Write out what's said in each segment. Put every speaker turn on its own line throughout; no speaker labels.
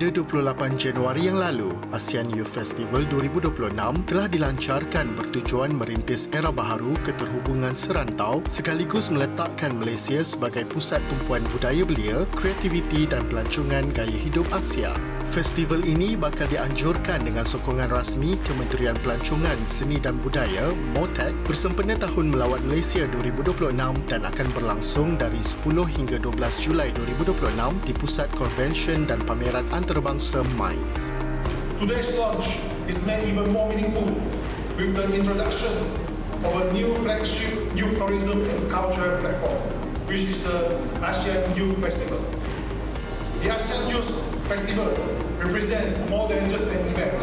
Pada 28 Januari yang lalu, ASEAN Youth Festival 2026 telah dilancarkan bertujuan merintis era baharu keterhubungan serantau sekaligus meletakkan Malaysia sebagai pusat tumpuan budaya belia, kreativiti dan pelancongan gaya hidup Asia. Festival ini bakal dianjurkan dengan sokongan rasmi Kementerian Pelancongan Seni dan Budaya (MOTEC) bersempena Tahun Melawat Malaysia 2026 dan akan berlangsung dari 10 hingga 12 Julai 2026 di Pusat Konvensyen dan Pameran Antarabangsa MINDS.
Today's launch is made even more meaningful with the introduction of a new flagship youth tourism and culture platform, which is the ASEAN Youth Festival. The ASEAN Youth Festival represents more than just an event.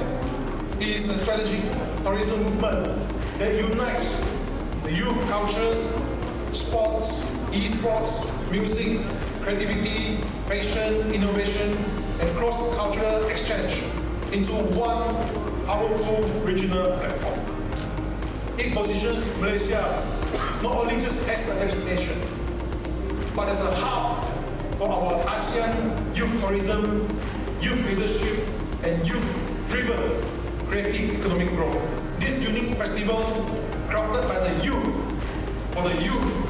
It is a strategic tourism movement that unites the youth cultures, sports, e-sports, music, creativity, fashion, innovation, and cross-cultural exchange into one powerful regional platform. It positions Malaysia not only just as a destination, but as a hub for our ASEAN youth tourism, youth leadership, and youth-driven creative economic growth. This unique festival, crafted by the youth, for the youth,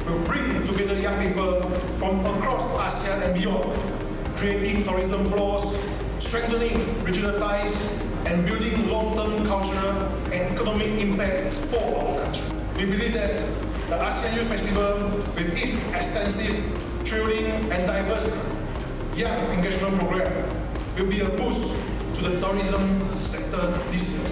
will bring together young people from across ASEAN and beyond, creating tourism flows, strengthening regional ties, and building long-term cultural and economic impact for our country. We believe that the ASEAN Youth Festival, with its extensive, thrilling and diverse young engagement program, will be a boost to the tourism sector this year.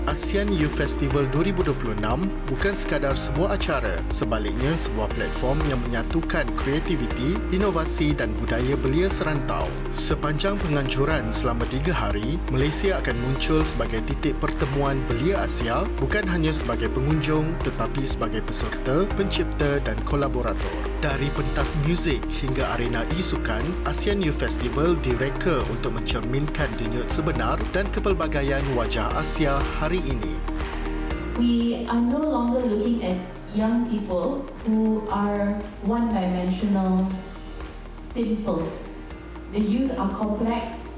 ASEAN Youth Festival 2026 bukan sekadar sebuah acara, sebaliknya sebuah platform yang menyatukan kreativiti, inovasi dan budaya belia serantau. Sepanjang penganjuran selama 3 hari, Malaysia akan muncul sebagai titik pertemuan belia Asia bukan hanya sebagai pengunjung tetapi sebagai peserta, pencipta dan kolaborator. Dari pentas muzik hingga arena e-sukan, ASEAN Youth Festival direka untuk mencerminkan denyut sebenar dan kepelbagaian wajah Asia hari ini.
We are no longer looking at young people who are one-dimensional, simple. The youth are complex,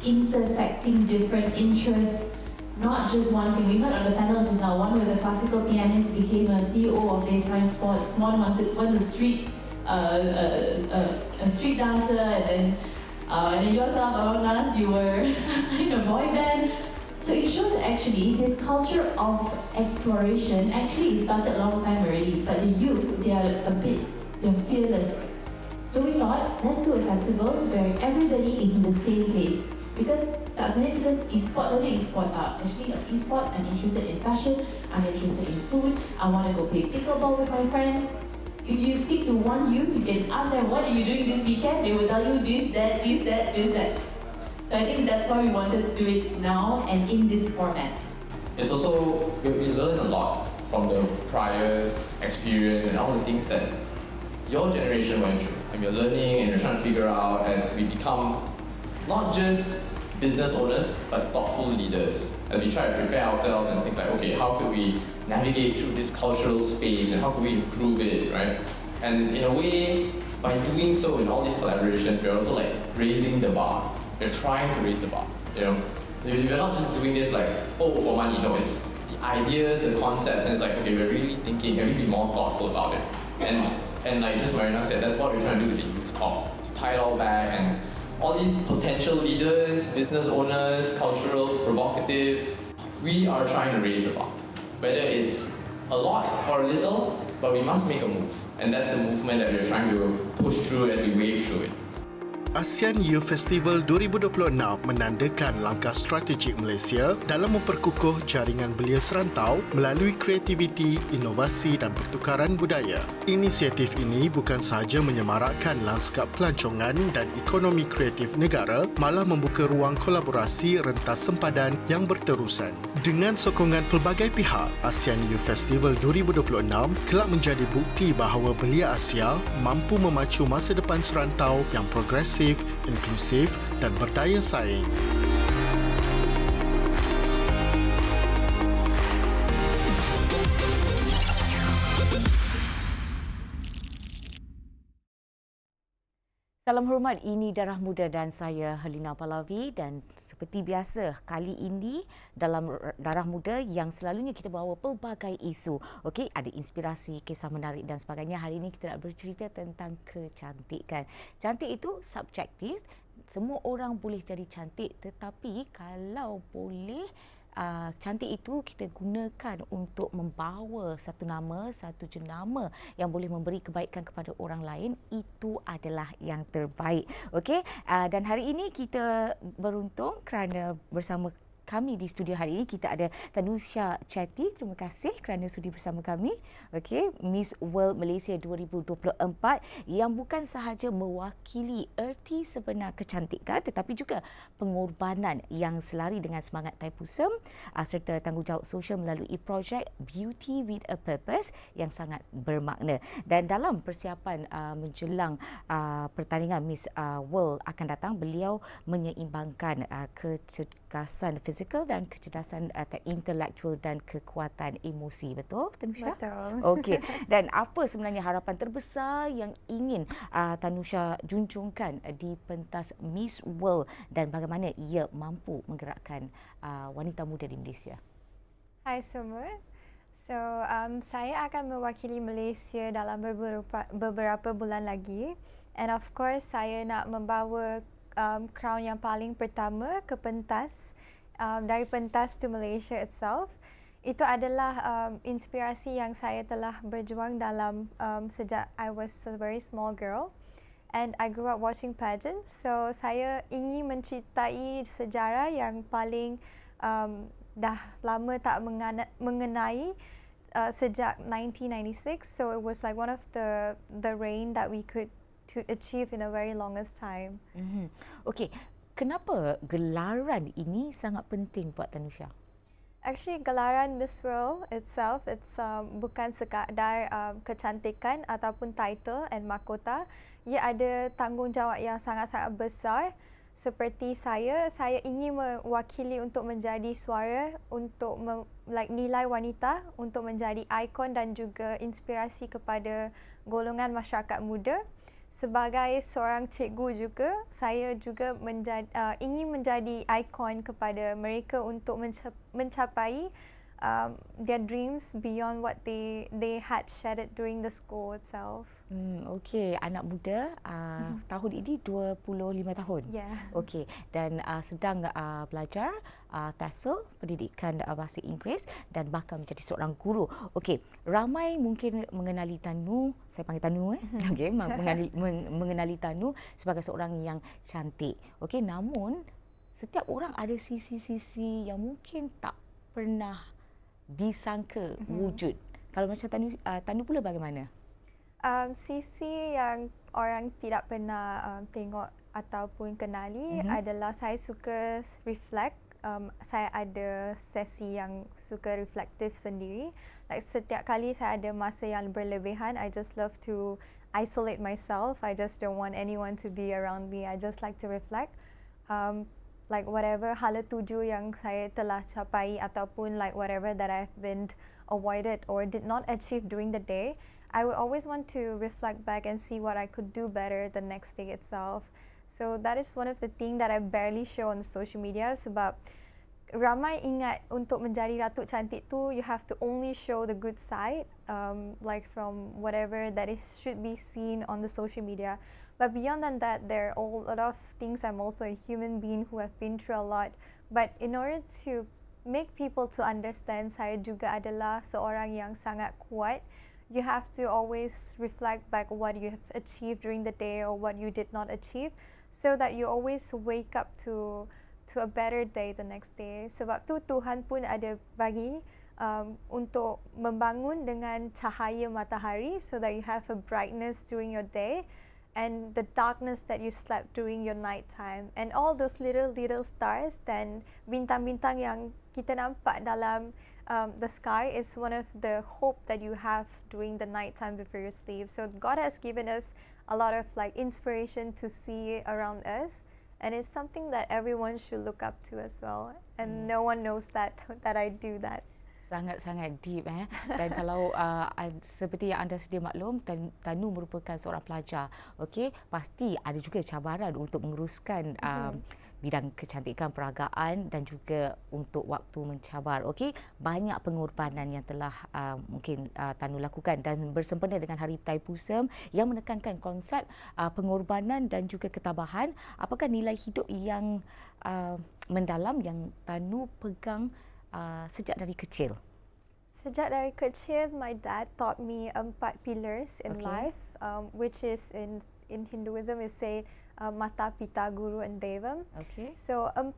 intersecting different interests, not just one thing. We heard on the panel just now, one was a classical pianist, became a CEO of Daytime Sports. One was a street dancer, and then yourself, among us, you were in a boy band. So it shows actually this culture of exploration actually started a long time already, but the youth, they're fearless. So we thought, let's do a festival where everybody is in the same place. Because e-sport saja e-sport. Actually, e-sport, I'm interested in fashion, I'm interested in food, I want to go play pickleball with my friends. If you speak to one youth, you can ask them, what are you doing this weekend? They will tell you this, that, this, that, this, that. So I think that's why we wanted to do it now and in this format.
It's also, we learn a lot from the prior experience and all the things that your generation went through. And you're learning and you're trying to figure out as we become not just business owners, but thoughtful leaders. As we try to prepare ourselves and think like, okay, how could we navigate through this cultural space and how could we improve it, right? And in a way, by doing so in all these collaborations, we're also like raising the bar. We're trying to raise the bar, you know? We're not just doing this like, oh, for money. No, it's the ideas, the concepts, and it's like, okay, we're really thinking, can we be more thoughtful about it? And like just Marina said, that's what we're trying to do with the youth talk, to tie it all back and all these potential leaders, business owners, cultural provocatives, we are trying to raise the bar. Whether it's a lot or a little, but we must make a move. And that's the movement that we're trying to push through as we wave through it.
ASEAN Youth Festival 2026 menandakan langkah strategik Malaysia dalam memperkukuh jaringan belia serantau melalui kreativiti, inovasi dan pertukaran budaya. Inisiatif ini bukan sahaja menyemarakkan lanskap pelancongan dan ekonomi kreatif negara, malah membuka ruang kolaborasi rentas sempadan yang berterusan. Dengan sokongan pelbagai pihak, ASEAN Youth Festival 2026 kelak menjadi bukti bahawa belia Asia mampu memacu masa depan serantau yang progresif, inklusif dan berdaya saing.
Salam hormat, ini Darah Muda dan saya Helena Pallavi, dan seperti biasa kali ini dalam Darah Muda yang selalunya kita bawa pelbagai isu. Okey, ada inspirasi, kisah menarik dan sebagainya. Hari ini kita nak bercerita tentang kecantikan. Cantik itu subjektif. Semua orang boleh jadi cantik, tetapi kalau boleh cantik itu kita gunakan untuk membawa satu nama, satu jenama yang boleh memberi kebaikan kepada orang lain, itu adalah yang terbaik. Okey, dan hari ini kita beruntung kerana bersama kami di studio hari ini kita ada Taanusiya Chetty. Terima kasih kerana sudi bersama kami. Okey, Miss World Malaysia 2024 yang bukan sahaja mewakili erti sebenar kecantikan tetapi juga pengorbanan yang selari dengan semangat Taipusam serta tanggungjawab sosial melalui projek Beauty with a Purpose yang sangat bermakna. Dan dalam persiapan menjelang pertandingan Miss World akan datang, beliau menyeimbangkan kecergasan fizikal dan kecerdasan intelektual dan kekuatan emosi. Betul, Taanusiya?
Betul.
Okey. Dan apa sebenarnya harapan terbesar yang ingin Taanusiya junjungkan di pentas Miss World dan bagaimana ia mampu menggerakkan wanita muda di Malaysia?
Hai semua. So, saya akan mewakili Malaysia dalam beberapa bulan lagi. And of course, saya nak membawa crown yang paling pertama ke pentas. Dari pentas to Malaysia itself. Itu adalah inspirasi yang saya telah berjuang dalam sejak I was a very small girl. And I grew up watching pageants. So, saya ingin mencintai sejarah yang paling dah lama tak mengenai sejak 1996. So, it was like one of the reign that we could to achieve in a very longest time.
Okey. Kenapa gelaran ini sangat penting buat Taanusiya?
Actually, gelaran Miss World itself, it's bukan sekadar kecantikan ataupun title and mahkota. Ia ada tanggungjawab yang sangat-sangat besar. Seperti saya ingin mewakili untuk menjadi suara untuk nilai wanita, untuk menjadi ikon dan juga inspirasi kepada golongan masyarakat muda. Sebagai seorang cikgu juga, saya juga ingin menjadi ikon kepada mereka untuk mencapai their dreams beyond what they had shared during the school itself.
Okey, anak muda tahun ini 25 tahun.
Yeah.
Okey, dan sedang belajar TESOL, pendidikan bahasa Inggeris, dan bahkan menjadi seorang guru. Okey, ramai mungkin mengenali Tanu, saya panggil Tanu okey, mengenali Tanu sebagai seorang yang cantik. Okey, namun setiap orang ada sisi-sisi yang mungkin tak pernah disangka wujud. Kalau macam Tanu pula bagaimana?
Sisi yang orang tidak pernah tengok ataupun kenali adalah saya suka reflect. Saya ada sesi yang suka reflektif sendiri. Like setiap kali saya ada masa yang berlebihan, I just love to isolate myself. I just don't want anyone to be around me. I just like to reflect. Like whatever hala tuju yang saya telah capai ataupun like whatever that I've been avoided or did not achieve during the day, I will always want to reflect back and see what I could do better the next day itself. So that is one of the things that I barely show on social media sebab ramai ingat untuk menjadi ratu cantik tu you have to only show the good side like from whatever that is should be seen on the social media. But beyond than that, there are a lot of things. I'm also a human being who have been through a lot. But in order to make people to understand saya juga adalah seorang yang sangat kuat, you have to always reflect back what you have achieved during the day or what you did not achieve so that you always wake up to a better day the next day. Sebab tu Tuhan pun ada bagi untuk membangun dengan cahaya matahari so that you have a brightness during your day and the darkness that you slept during your night time. And all those little stars dan bintang-bintang yang kita nampak dalam the sky is one of the hope that you have during the night time before you sleep. So God has given us a lot of like inspiration to see around us. And it's something that everyone should look up to as well. And no one knows that I do that.
Sangat-sangat deep dan kalau seperti yang anda sedia maklum, Tanu merupakan seorang pelajar. Okey, pasti ada juga cabaran untuk menguruskan bidang kecantikan, peragaan dan juga untuk waktu mencabar. Okey, banyak pengorbanan yang telah mungkin Tanu lakukan dan bersempena dengan Hari Taipusam yang menekankan konsep pengorbanan dan juga ketabahan. Apakah nilai hidup yang mendalam yang Tanu pegang sejak dari kecil?
Sejak dari kecil, my dad taught me 4 pillars in life, which is in Hinduism is say mata, pita, guru and devam.
Okay.
So 4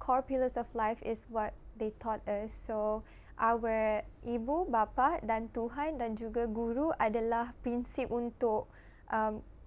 core pillars of life is what they taught us. So our ibu, bapa dan Tuhan dan juga guru adalah prinsip untuk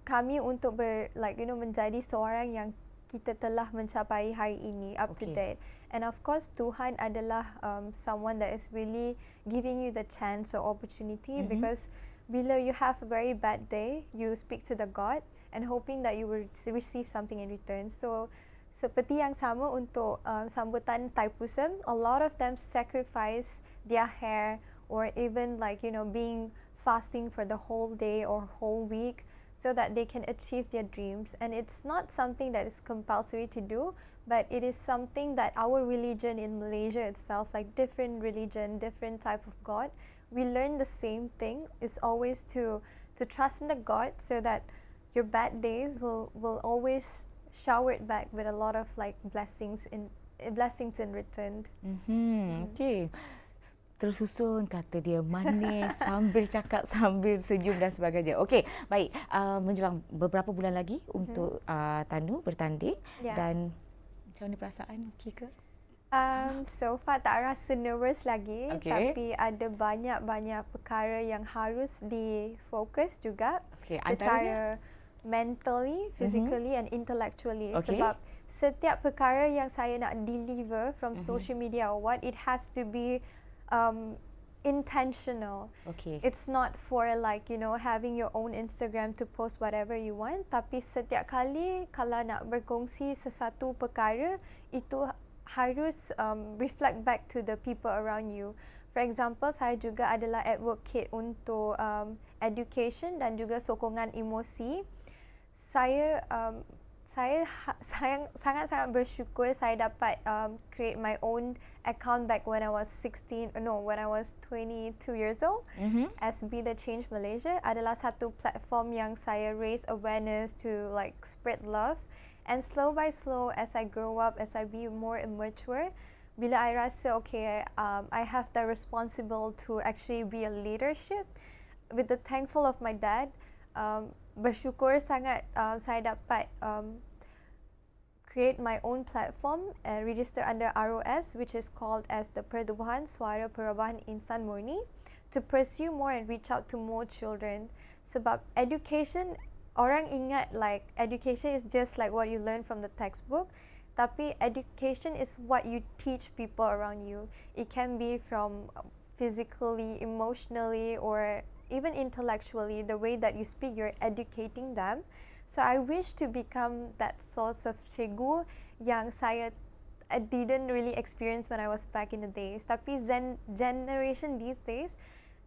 kami untuk menjadi seorang yang kita telah mencapai hari ini, up to date. And of course, Tuhan adalah someone that is really giving you the chance or opportunity, because bila you have a very bad day, you speak to the God and hoping that you will receive something in return. So seperti yang sama untuk sambutan Taipusam, a lot of them sacrifice their hair or even being fasting for the whole day or whole week, so that they can achieve their dreams. And it's not something that is compulsory to do, but it is something that our religion in Malaysia itself, like different religion, different type of God, we learn the same thing. It's always to trust in the God, so that your bad days will always shower it back with a lot of blessings in return.
Okay. Tersusun kata dia manis sambil cakap sambil senyum dan sebagainya. Okey, baik. Menjelang beberapa bulan lagi untuk Tanu bertanding dan macam mana perasaan? Okey ke?
So far tak rasa nervous lagi, tapi ada banyak perkara yang harus difokus juga, secara mentally, physically and intellectually. Sebab setiap perkara yang saya nak deliver from social media or what, it has to be intentional. It's not for having your own Instagram to post whatever you want, tapi setiap kali kalau nak berkongsi sesuatu perkara, itu harus reflect back to the people around you. For example, saya juga adalah advocate untuk education dan juga sokongan emosi. Saya sangat-sangat bersyukur saya dapat create my own account back when I was 22 years old. SB The Change Malaysia adalah satu platform yang saya raise awareness to spread love. And slow by slow, as I grow up, as I be more mature, bila I rasa I have the responsible to actually be a leadership. With the thankful of my dad, bersyukur sangat saya dapat create my own platform and register under ROS, which is called as the Perubahan, Suara, Perubahan Insan Murni, to pursue more and reach out to more children. Sebab education, orang ingat education is just what you learn from the textbook, tapi education is what you teach people around you. It can be from physically, emotionally, or even intellectually. The way that you speak, you're educating them. So I wish to become that source of cikgu yang I didn't really experience when I was back in the days. Tapi generation these days,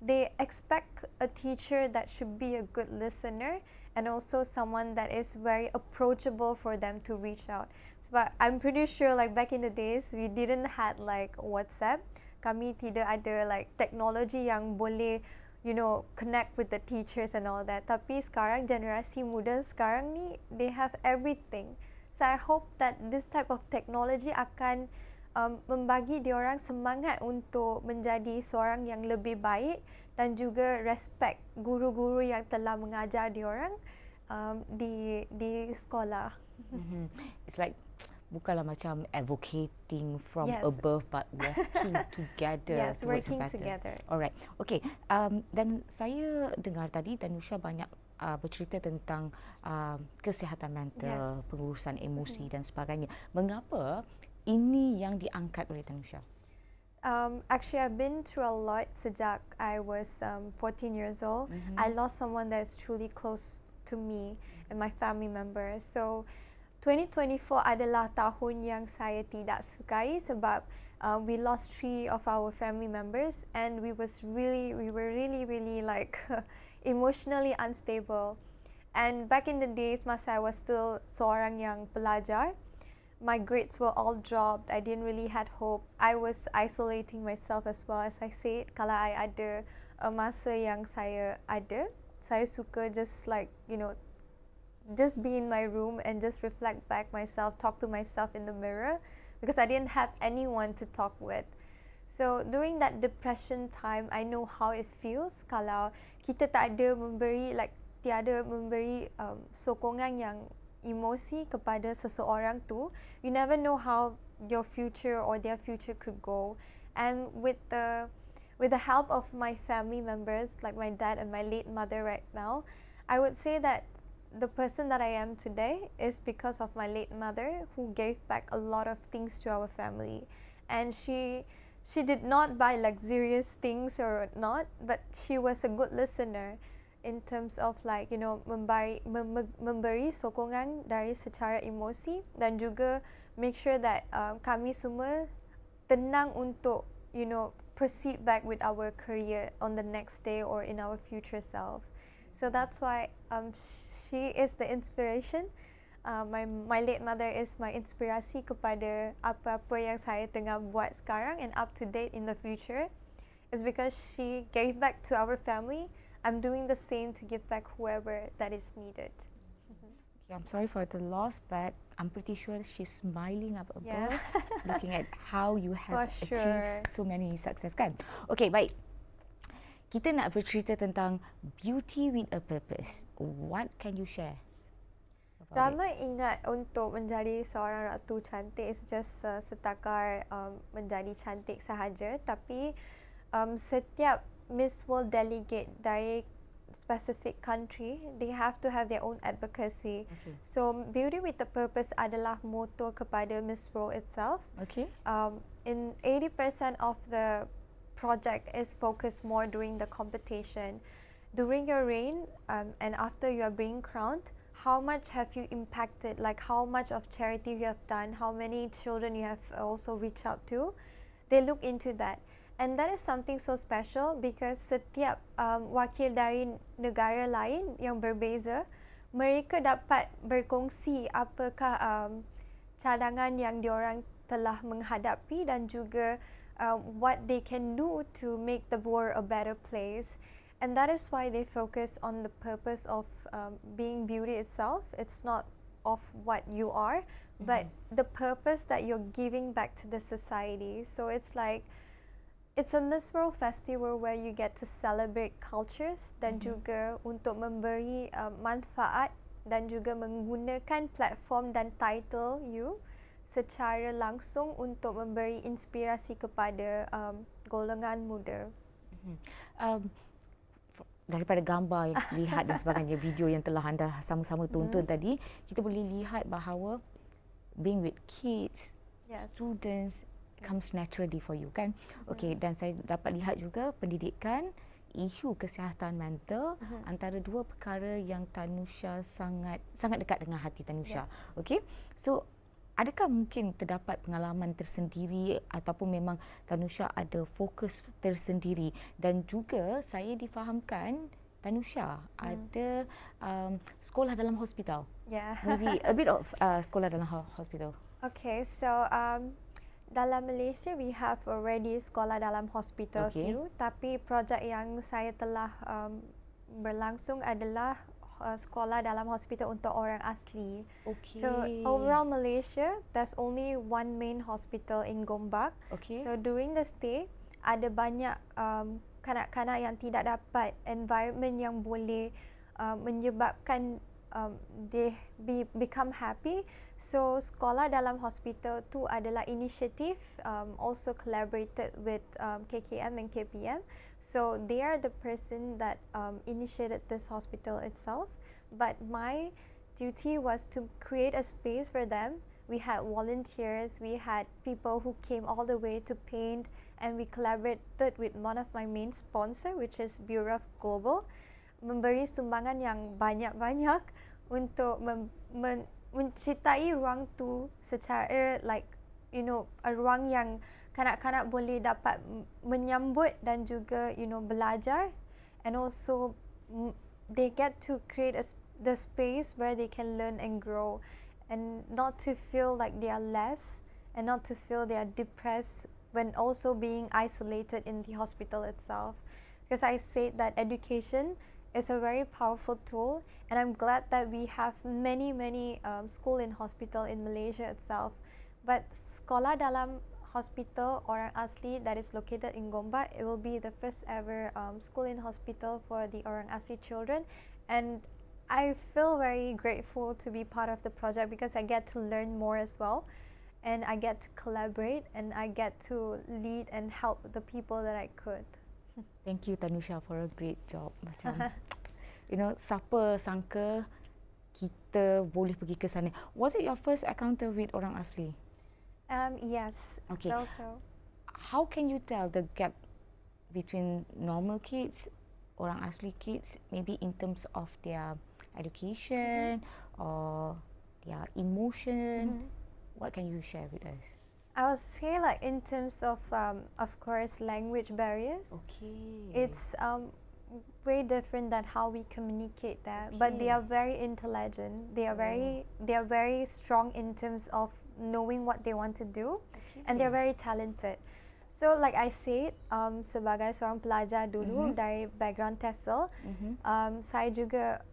they expect a teacher that should be a good listener and also someone that is very approachable for them to reach out. But I'm pretty sure back in the days, we didn't had WhatsApp. Kami tidak ada teknologi yang boleh connect with the teachers and all that. Tapi sekarang generasi muda sekarang ni, they have everything. So I hope that this type of technology akan membagi diorang semangat untuk menjadi seorang yang lebih baik dan juga respect guru-guru yang telah mengajar diorang di sekolah.
It's bukanlah macam advocating from above, but working together.
Yes, working together.
Alright, okay. Dan saya dengar tadi Taanusiya banyak bercerita tentang kesihatan mental, pengurusan emosi dan sebagainya. Mengapa ini yang diangkat oleh Taanusiya?
Actually, I've been through a lot sejak I was 14 years old. I lost someone that is truly close to me and my family members. So 2024 adalah tahun yang saya tidak sukai sebab We lost 3 of our family members, and we were really like emotionally unstable. And back in the days, masa I was still seorang yang pelajar, my grades were all dropped. I didn't really had hope. I was isolating myself as well. As I said, kalau I ada masa yang saya suka just like, just be in my room and just reflect back myself, talk to myself in the mirror, because I didn't have anyone to talk with. So during that depression time, I know how it feels kalau kita tiada memberi sokongan yang emosi kepada seseorang tu. You never know how your future or their future could go. And with the help of my family members, like my dad and my late mother right now, I would say that the person that I am today is because of my late mother, who gave back a lot of things to our family. And she did not buy luxurious things or not, but she was a good listener in terms of like, memberi sokongan dari secara emosi, dan juga make sure that kami semua tenang untuk proceed back with our career on the next day or in our future self. So that's why she is the inspiration. My late mother is my inspirasi kepada apa-apa yang saya tengah buat sekarang and up to date in the future. It's because she gave back to our family. I'm doing the same to give back whoever that is needed.
Okay, I'm sorry for the loss, but I'm pretty sure she's smiling up above, looking at how you have achieved so many success, kan? Okay, baik. Kita nak bercerita tentang beauty with a purpose. What can you share?
Ramai ingat untuk menjadi seorang ratu cantik is just setakar menjadi cantik sahaja, tapi setiap Miss World delegate dari specific country, they have to have their own advocacy. Okay. So beauty with a purpose adalah motto kepada Miss World itself.
Okay.
In 80% of the project is focused more during the competition. During your reign and after you are being crowned, how much have you impacted, like how much of charity you have done, how many children you have also reached out to. They look into that. And that is something so special because setiap wakil dari negara lain yang berbeza, mereka dapat berkongsi apakah cadangan yang diorang telah menghadapi dan juga what they can do to make the world a better place. And that is why they focus on the purpose of being beauty itself. It's not of what you are, but the purpose that you're giving back to the society. So it's like, it's a Miss World festival where you get to celebrate cultures dan juga untuk memberi manfaat dan juga menggunakan platform dan title you secara langsung untuk memberi inspirasi kepada golongan muda.
Daripada gambar yang lihat dan sebagainya, video yang telah anda sama-sama tonton tadi, kita boleh lihat bahawa being with kids, students, comes naturally for you, kan? Okay, dan saya dapat lihat juga pendidikan, isu kesihatan mental antara dua perkara yang Taanusiya sangat dekat dengan hati Taanusiya. Okay, so adakah mungkin terdapat pengalaman tersendiri ataupun memang Taanusiya ada fokus tersendiri, dan juga saya difahamkan Taanusiya ada sekolah dalam hospital. Maybe a bit of sekolah dalam hospital.
Okay, so dalam Malaysia, we have already sekolah dalam hospital few, tapi projek yang saya telah berlangsung adalah sekolah dalam hospital untuk orang asli. So overall Malaysia, there's only one main hospital in Gombak. So during the stay, ada banyak kanak-kanak yang tidak dapat environment yang boleh menyebabkan they become happy. So sekolah dalam hospital tu adalah inisiatif also collaborated with KKM and KPM. So they are the person that initiated this hospital itself. But my duty was to create a space for them. We had volunteers, we had people who came all the way to paint, and we collaborated with one of my main sponsor, which is Bureau of Global, memberi sumbangan yang banyak-banyak untuk menciptai ruang tu secara like, a ruang yang kanak-kanak boleh dapat menyambut dan juga belajar, and also they get to create the space where they can learn and grow, and not to feel like they are less, and not to feel they are depressed when also being isolated in the hospital itself. Because I say that education is a very powerful tool, and I'm glad that we have many school in hospital in Malaysia itself. But sekolah dalam hospital orang asli that is located in Gombak, it will be the first ever school in hospital for the orang asli children, and I feel very grateful to be part of the project because I get to learn more as well, and I get to collaborate, and I get to lead and help the people that I could.
Thank you Taanusiya for a great job. Macam siapa sangka kita boleh pergi ke sana. Was it your first encounter with orang asli?
Yes.
Okay.
Also.
How can you tell the gap between normal kids, orang asli kids, maybe in terms of their education or their emotion? What can you share with us?
I would say in terms of course language barriers.
Okay.
It's way different than how we communicate that, but they are very intelligent. They are very strong in terms of knowing what they want to do, and they are very talented. So like I said, sebagai seorang pelajar dulu dari background TESOL, saya juga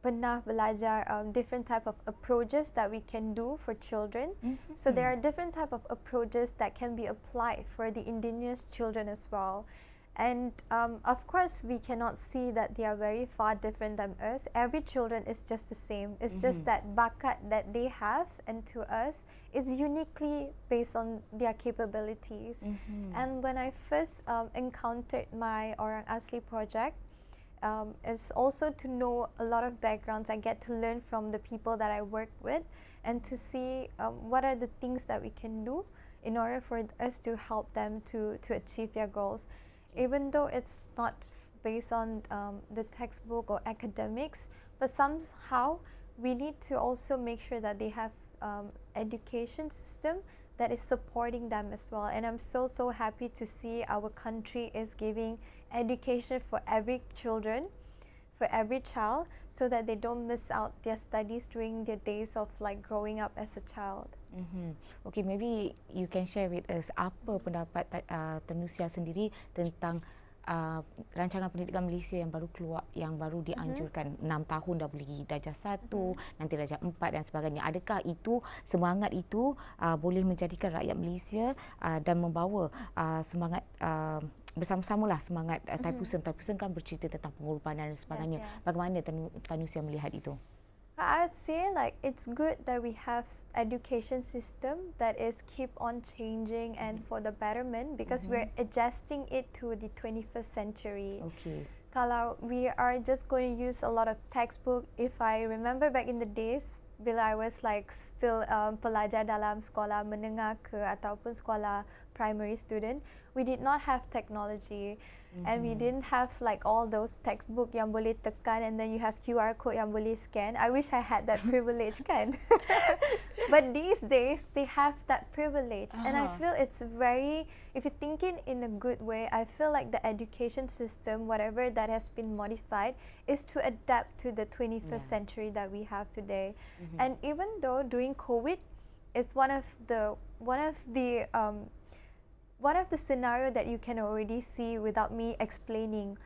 pernah belajar different type of approaches that we can do for children. So there are different type of approaches that can be applied for the indigenous children as well. And of course, we cannot see that they are very far different than us. Every children is just the same. It's just that bakat that they have, and to us, it's uniquely based on their capabilities. And when I first encountered my Orang Asli project, is also to know a lot of backgrounds. I get to learn from the people that I work with, and to see what are the things that we can do in order for us to help them to achieve their goals. Even though it's not based on the textbook or academics, but somehow we need to also make sure that they have education system that is supporting them as well. And I'm so happy to see our country is giving education for every children, for every child, so that they don't miss out their studies during their days of growing up as a child.
Okay, maybe you can share with us apa pendapat Taanusiya sendiri tentang rancangan pendidikan Malaysia yang baru keluar, yang baru dianjurkan 6 tahun dah boleh pergi darjah 1, nanti darjah 4 dan sebagainya. Adakah itu semangat itu boleh menjadikan rakyat Malaysia dan membawa semangat bersama-samalah semangat Taipusan kan bercerita tentang pengorbanan dan sebagainya. Bagaimana Taanusiya melihat itu?
I'd say it's good that we have education system that is keep on changing and for the betterment, because we're adjusting it to the 21st century.
Okay.
Kalau we are just going to use a lot of textbook, if I remember back in the days bila I was still pelajar dalam sekolah menengah ke ataupun sekolah primary student, we did not have technology, and we didn't have all those textbook yang boleh tekan and then you have QR code yang boleh scan. I wish I had that privilege kan. But these days they have that privilege, and I feel it's very, if you're thinking in a good way, I feel like the education system, whatever that has been modified, is to adapt to the 21st century that we have today. And even though during COVID is one of the scenario that you can already see without me explaining.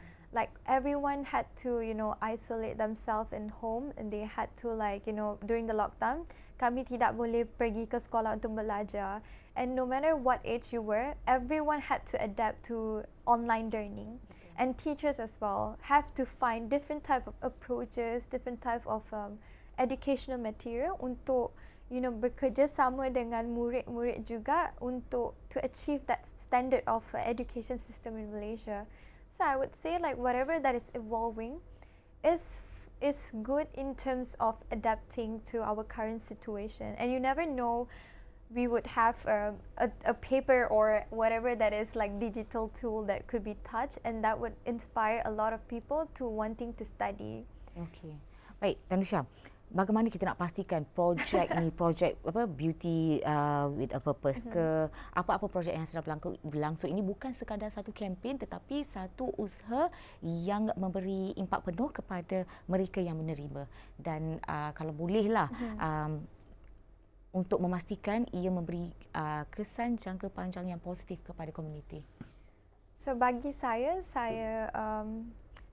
Everyone had to isolate themselves in home, and they had to during the lockdown, kami tidak boleh pergi ke sekolah untuk belajar, and no matter what age you were, everyone had to adapt to online learning. And teachers as well have to find different type of approaches, different type of educational material untuk bekerjasama dengan murid-murid juga untuk to achieve that standard of education system in Malaysia. So I would say whatever that is evolving is good in terms of adapting to our current situation. And you never know, we would have a paper or whatever that is digital tool that could be touched, and that would inspire a lot of people to wanting to study.
Okay. Baik, Taanusiya. bagaimana kita nak pastikan projek ni projek beauty with a purpose ke apa-apa projek yang sedang berlangsung ini bukan sekadar satu kempen tetapi satu usaha yang memberi impak penuh kepada mereka yang menerima dan kalau bolehlah untuk memastikan ia memberi kesan jangka panjang yang positif kepada komuniti.
So bagi saya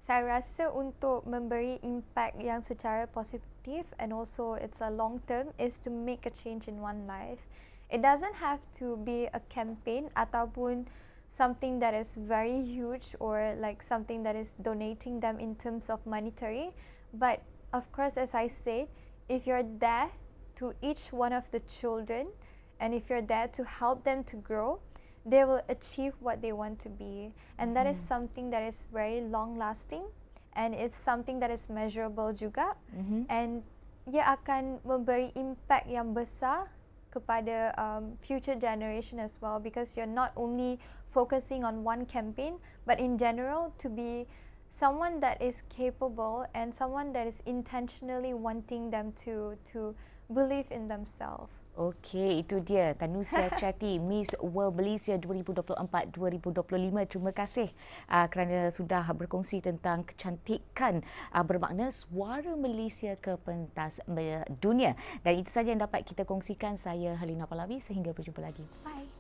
rasa untuk memberi impact yang secara positif and also it's a long term is to make a change in one life. It doesn't have to be a campaign ataupun something that is very huge or like something that is donating them in terms of monetary. But of course, as I said, if you're there to each one of the children and if you're there to help them to grow, they will achieve what they want to be. And that is something that is very long lasting and it's something that is measurable juga. And ia akan memberi impact yang besar kepada future generation as well because you're not only focusing on one campaign but in general to be someone that is capable and someone that is intentionally wanting them to believe in themselves.
Okey, itu dia Taanusiya Chetty, Miss World Malaysia 2024-2025. Terima kasih kerana sudah berkongsi tentang kecantikan bermakna suara Malaysia ke pentas dunia. Dan itu saja yang dapat kita kongsikan. Saya Helena Pahlavi, sehingga berjumpa lagi. Bye.